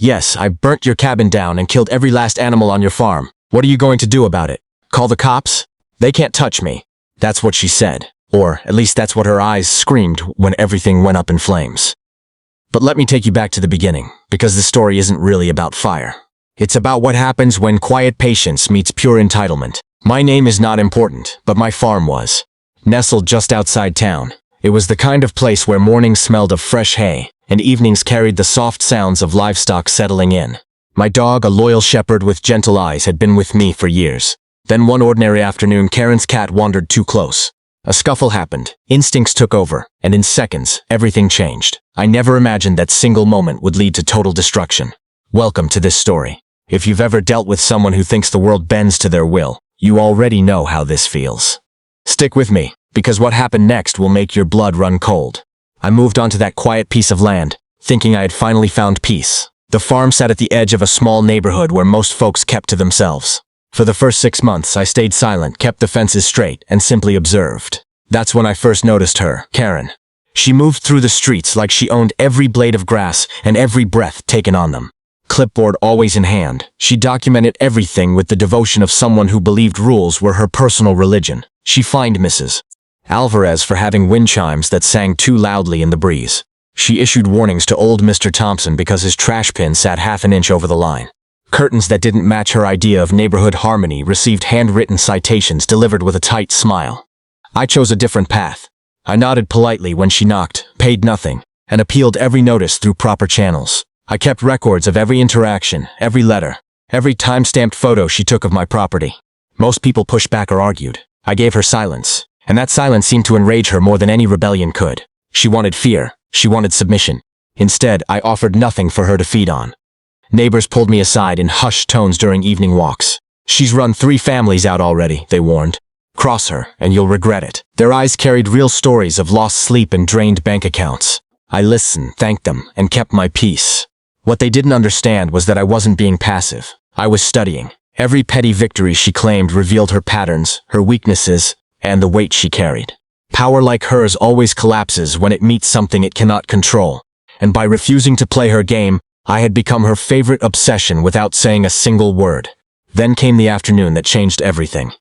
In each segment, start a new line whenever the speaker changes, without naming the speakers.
Yes, I burnt your cabin down and killed every last animal on your farm. What are you going to do about it? Call the cops? They can't touch me. That's what she said. Or, at least that's what her eyes screamed when everything went up in flames. But let me take you back to the beginning, because this story isn't really about fire. It's about what happens when quiet patience meets pure entitlement. My name is not important, but my farm was. Nestled just outside town, it was the kind of place where mornings smelled of fresh hay, and evenings carried the soft sounds of livestock settling in. My dog, a loyal shepherd with gentle eyes, had been with me for years. Then one ordinary afternoon, Karen's cat wandered too close. A scuffle happened, instincts took over, and in seconds, everything changed. I never imagined that single moment would lead to total destruction. Welcome to this story. If you've ever dealt with someone who thinks the world bends to their will, you already know how this feels. Stick with me, because what happened next will make your blood run cold. I moved onto that quiet piece of land, thinking I had finally found peace. The farm sat at the edge of a small neighborhood where most folks kept to themselves. For the first 6 months, I stayed silent, kept the fences straight, and simply observed. That's when I first noticed her, Karen. She moved through the streets like she owned every blade of grass and every breath taken on them. Clipboard always in hand, she documented everything with the devotion of someone who believed rules were her personal religion. She fined Mrs. Alvarez for having wind chimes that sang too loudly in the breeze. She issued warnings to old Mr. Thompson because his trash bin sat half an inch over the line. Curtains that didn't match her idea of neighborhood harmony received handwritten citations delivered with a tight smile. I chose a different path. I nodded politely when she knocked, paid nothing, and appealed every notice through proper channels. I kept records of every interaction, every letter, every time-stamped photo she took of my property. Most people pushed back or argued. I gave her silence, and that silence seemed to enrage her more than any rebellion could. She wanted fear. She wanted submission. Instead, I offered nothing for her to feed on. Neighbors pulled me aside in hushed tones during evening walks. She's run 3 families out already, they warned. Cross her, and you'll regret it. Their eyes carried real stories of lost sleep and drained bank accounts. I listened, thanked them, and kept my peace. What they didn't understand was that I wasn't being passive. I was studying. Every petty victory she claimed revealed her patterns, her weaknesses, and the weight she carried. Power like hers always collapses when it meets something it cannot control. And by refusing to play her game, I had become her favorite obsession without saying a single word. Then came the afternoon that changed everything.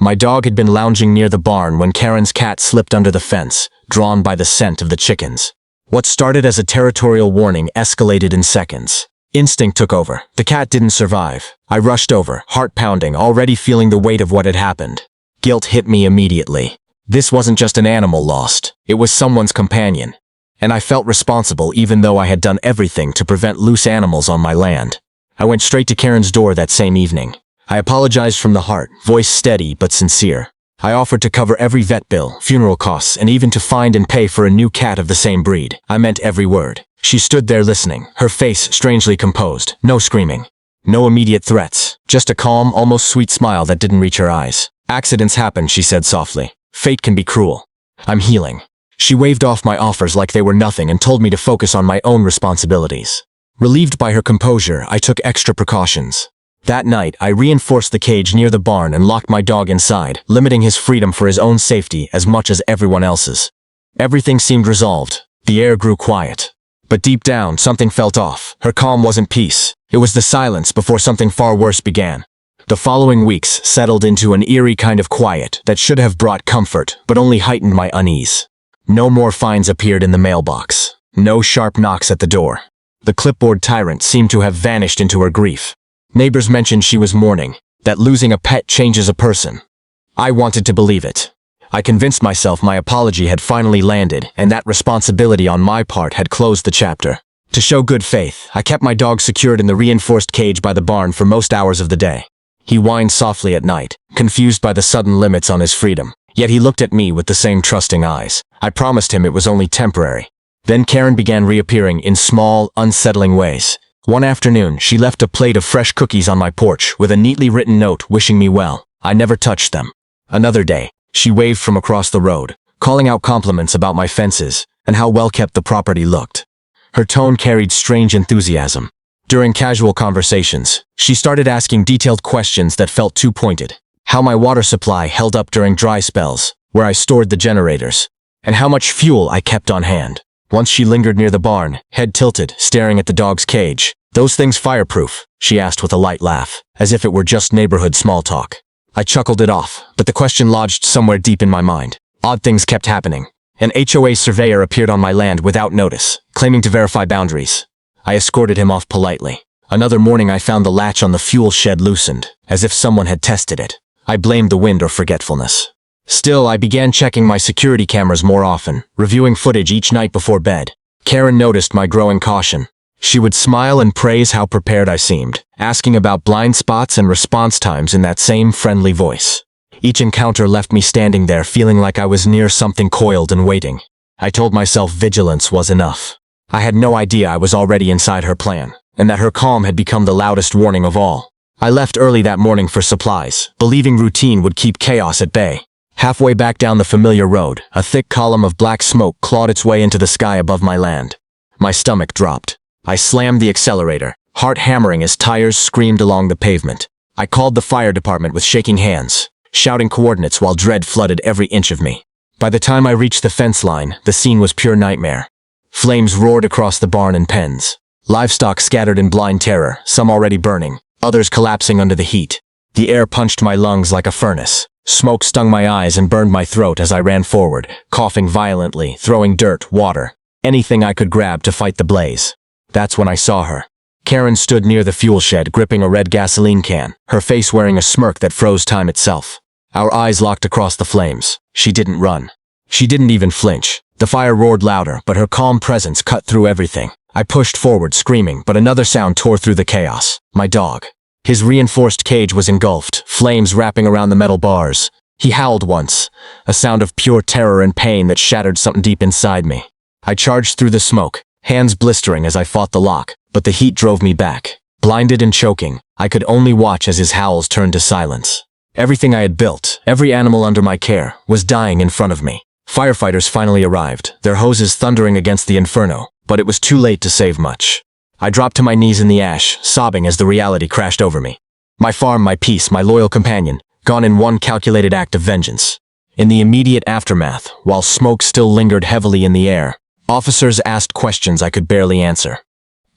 My dog had been lounging near the barn when Karen's cat slipped under the fence, drawn by the scent of the chickens. What started as a territorial warning escalated in seconds. Instinct took over. The cat didn't survive. I rushed over, heart pounding, already feeling the weight of what had happened. Guilt hit me immediately. This wasn't just an animal lost. It was someone's companion. And I felt responsible even though I had done everything to prevent loose animals on my land. I went straight to Karen's door that same evening. I apologized from the heart, voice steady but sincere. I offered to cover every vet bill, funeral costs, and even to find and pay for a new cat of the same breed. I meant every word. She stood there listening, her face strangely composed. No screaming. No immediate threats. Just a calm, almost sweet smile that didn't reach her eyes. Accidents happen, she said softly. Fate can be cruel. I'm healing. She waved off my offers like they were nothing and told me to focus on my own responsibilities. Relieved by her composure, I took extra precautions. That night, I reinforced the cage near the barn and locked my dog inside, limiting his freedom for his own safety as much as everyone else's. Everything seemed resolved. The air grew quiet. But deep down, something felt off. Her calm wasn't peace. It was the silence before something far worse began. The following weeks settled into an eerie kind of quiet that should have brought comfort, but only heightened my unease. No more fines appeared in the mailbox. No sharp knocks at the door. The clipboard tyrant seemed to have vanished into her grief. Neighbors mentioned she was mourning, that losing a pet changes a person. I wanted to believe it. I convinced myself my apology had finally landed and that responsibility on my part had closed the chapter. To show good faith, I kept my dog secured in the reinforced cage by the barn for most hours of the day. He whined softly at night, confused by the sudden limits on his freedom. Yet he looked at me with the same trusting eyes. I promised him it was only temporary. Then Karen began reappearing in small, unsettling ways. One afternoon, she left a plate of fresh cookies on my porch with a neatly written note wishing me well. I never touched them. Another day, she waved from across the road, calling out compliments about my fences and how well kept the property looked. Her tone carried strange enthusiasm. During casual conversations, she started asking detailed questions that felt too pointed. How my water supply held up during dry spells, where I stored the generators, and how much fuel I kept on hand. Once she lingered near the barn, head tilted, staring at the dog's cage. "Those things fireproof?" she asked with a light laugh, as if it were just neighborhood small talk. I chuckled it off, but the question lodged somewhere deep in my mind. Odd things kept happening. An HOA surveyor appeared on my land without notice, claiming to verify boundaries. I escorted him off politely. Another morning I found the latch on the fuel shed loosened, as if someone had tested it. I blamed the wind or forgetfulness. Still, I began checking my security cameras more often, reviewing footage each night before bed. Karen noticed my growing caution. She would smile and praise how prepared I seemed, asking about blind spots and response times in that same friendly voice. Each encounter left me standing there feeling like I was near something coiled and waiting. I told myself vigilance was enough. I had no idea I was already inside her plan, and that her calm had become the loudest warning of all. I left early that morning for supplies, believing routine would keep chaos at bay. Halfway back down the familiar road, a thick column of black smoke clawed its way into the sky above my land. My stomach dropped. I slammed the accelerator, heart hammering as tires screamed along the pavement. I called the fire department with shaking hands, shouting coordinates while dread flooded every inch of me. By the time I reached the fence line, the scene was pure nightmare. Flames roared across the barn and pens. Livestock scattered in blind terror, some already burning, others collapsing under the heat. The air punched my lungs like a furnace. Smoke stung my eyes and burned my throat as I ran forward, coughing violently, throwing dirt, water, anything I could grab to fight the blaze. That's when I saw her. Karen stood near the fuel shed gripping a red gasoline can, her face wearing a smirk that froze time itself. Our eyes locked across the flames. She didn't run. She didn't even flinch. The fire roared louder, but her calm presence cut through everything. I pushed forward, screaming, but another sound tore through the chaos. My dog. His reinforced cage was engulfed, flames wrapping around the metal bars. He howled once, a sound of pure terror and pain that shattered something deep inside me. I charged through the smoke, hands blistering as I fought the lock, but the heat drove me back. Blinded and choking, I could only watch as his howls turned to silence. Everything I had built, every animal under my care, was dying in front of me. Firefighters finally arrived, their hoses thundering against the inferno, but it was too late to save much. I dropped to my knees in the ash, sobbing as the reality crashed over me. My farm, my peace, my loyal companion, gone in one calculated act of vengeance. In the immediate aftermath, while smoke still lingered heavily in the air, officers asked questions I could barely answer.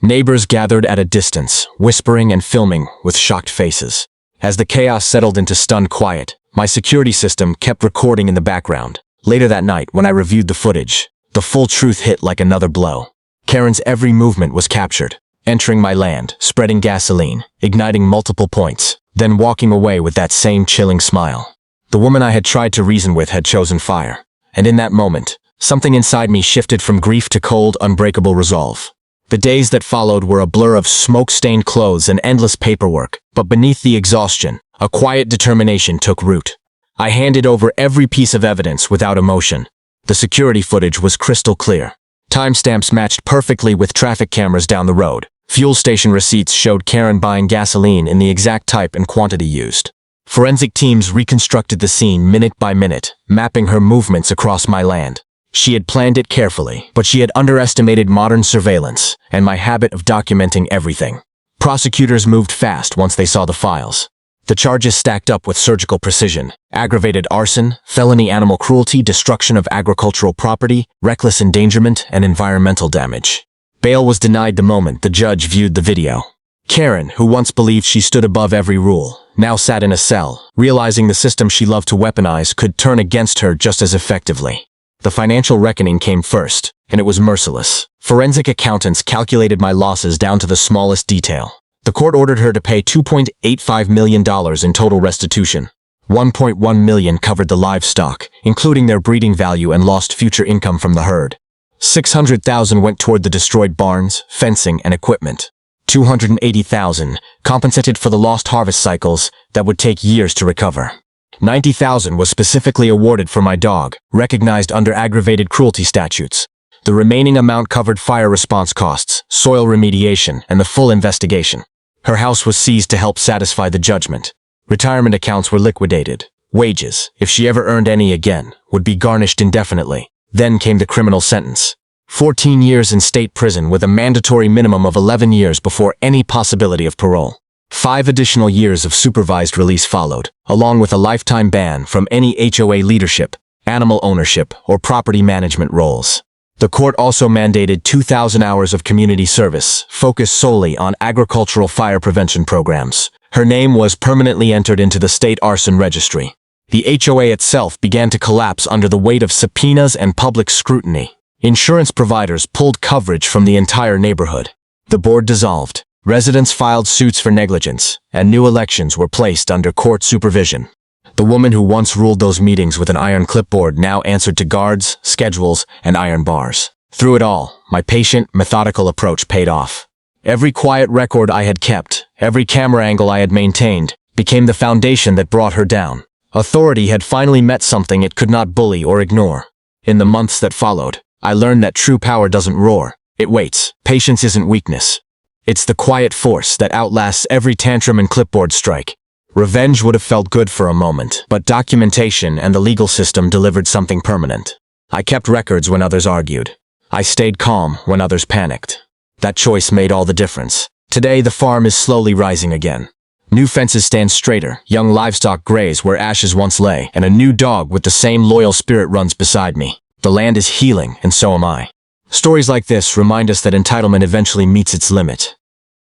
Neighbors gathered at a distance, whispering and filming with shocked faces. As the chaos settled into stunned quiet, my security system kept recording in the background. Later that night, when I reviewed the footage, the full truth hit like another blow. Karen's every movement was captured, entering my land, spreading gasoline, igniting multiple points, then walking away with that same chilling smile. The woman I had tried to reason with had chosen fire, and in that moment, something inside me shifted from grief to cold, unbreakable resolve. The days that followed were a blur of smoke-stained clothes and endless paperwork, but beneath the exhaustion, a quiet determination took root. I handed over every piece of evidence without emotion. The security footage was crystal clear. Timestamps matched perfectly with traffic cameras down the road. Fuel station receipts showed Karen buying gasoline in the exact type and quantity used. Forensic teams reconstructed the scene minute by minute, mapping her movements across my land. She had planned it carefully, but she had underestimated modern surveillance and my habit of documenting everything. Prosecutors moved fast once they saw the files. The charges stacked up with surgical precision: aggravated arson, felony animal cruelty, destruction of agricultural property, reckless endangerment, and environmental damage. Bail was denied the moment the judge viewed the video. Karen, who once believed she stood above every rule, now sat in a cell, realizing the system she loved to weaponize could turn against her just as effectively. The financial reckoning came first, and it was merciless. Forensic accountants calculated my losses down to the smallest detail. The court ordered her to pay $2.85 million in total restitution. $1.1 million covered the livestock, including their breeding value and lost future income from the herd. $600,000 went toward the destroyed barns, fencing, and equipment. $280,000 compensated for the lost harvest cycles that would take years to recover. $90,000 was specifically awarded for my dog, recognized under aggravated cruelty statutes. The remaining amount covered fire response costs, soil remediation, and the full investigation. Her house was seized to help satisfy the judgment. Retirement accounts were liquidated. Wages, if she ever earned any again, would be garnished indefinitely. Then came the criminal sentence. 14 years in state prison with a mandatory minimum of 11 years before any possibility of parole. 5 additional years of supervised release followed, along with a lifetime ban from any HOA leadership, animal ownership, or property management roles. The court also mandated 2,000 hours of community service, focused solely on agricultural fire prevention programs. Her name was permanently entered into the state arson registry. The HOA itself began to collapse under the weight of subpoenas and public scrutiny. Insurance providers pulled coverage from the entire neighborhood. The board dissolved. Residents filed suits for negligence, and new elections were placed under court supervision. The woman who once ruled those meetings with an iron clipboard now answered to guards, schedules, and iron bars. Through it all, my patient, methodical approach paid off. Every quiet record I had kept, every camera angle I had maintained, became the foundation that brought her down. Authority had finally met something it could not bully or ignore. In the months that followed, I learned that true power doesn't roar, it waits. Patience isn't weakness. It's the quiet force that outlasts every tantrum and clipboard strike. Revenge would have felt good for a moment, but documentation and the legal system delivered something permanent. I kept records when others argued. I stayed calm when others panicked. That choice made all the difference. Today, the farm is slowly rising again. New fences stand straighter, young livestock graze where ashes once lay, and a new dog with the same loyal spirit runs beside me. The land is healing, and so am I. Stories like this remind us that entitlement eventually meets its limit.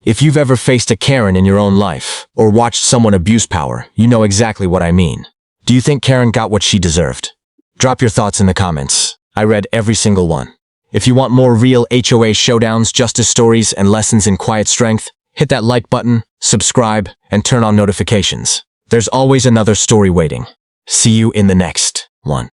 If you've ever faced a Karen in your own life, or watched someone abuse power, you know exactly what I mean. Do you think Karen got what she deserved? Drop your thoughts in the comments. I read every single one. If you want more real HOA showdowns, justice stories, and lessons in quiet strength, hit that like button, subscribe, and turn on notifications. There's always another story waiting. See you in the next one.